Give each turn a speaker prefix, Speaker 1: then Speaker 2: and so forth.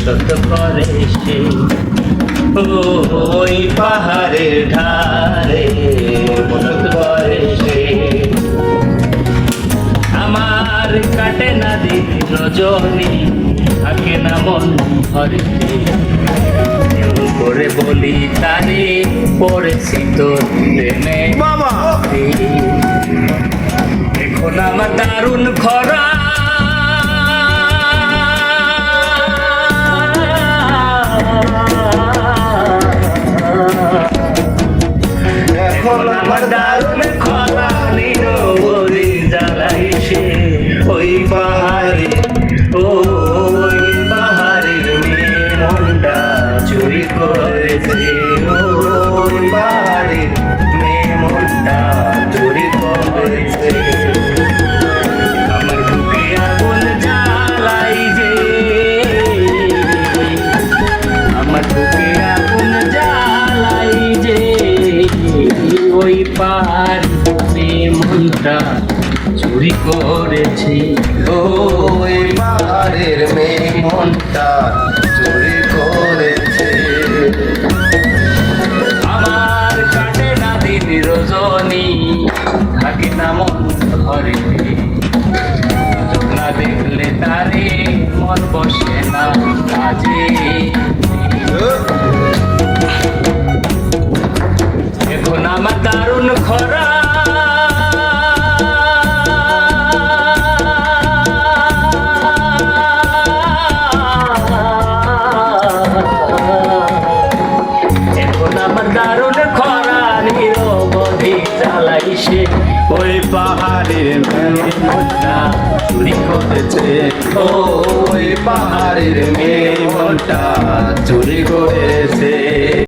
Speaker 1: শত করে সে ওই পাহাড়ের ধারে শত করে সে আমার কাটে না দিন রজনী থাকে না মন হরিতে করে বলি তারে পড়েছি তোর প্রেমে
Speaker 2: বাবা
Speaker 1: এখন আমার দারুণ খরা এখন আমার দারুণ খরা নিরবধি জ্বালাইছে ওই পাহাড়ে ওই পাহাড়ের মেয়ে মনটা চুরি করেছে ওই পাহাড়ের মেয়ে মনটা চুরি করেছে আমার বুকে আগুন জ্বালাই যে আমার বুকে আগুন জ্বালাই যে ওই পাহাড় মেয়ে মনটা চুরি করেছে
Speaker 2: ওই পাহাড়ের মেয়ে মনটা চুরি করেছে
Speaker 1: আমার কাটে না দিন রজনী থাকে না মন ঘরে না দেখলে তারে মন বসে না কাজে এখন আমার দারুণ খরা এখন আমার দারুণ খরা নিরবধি জ্বালাইছে
Speaker 2: ওই পাহাড়ের মেয়ে মনটা চুরি করেছে ওই পাহাড়ের মেয়ে মনটা চুরি করেছে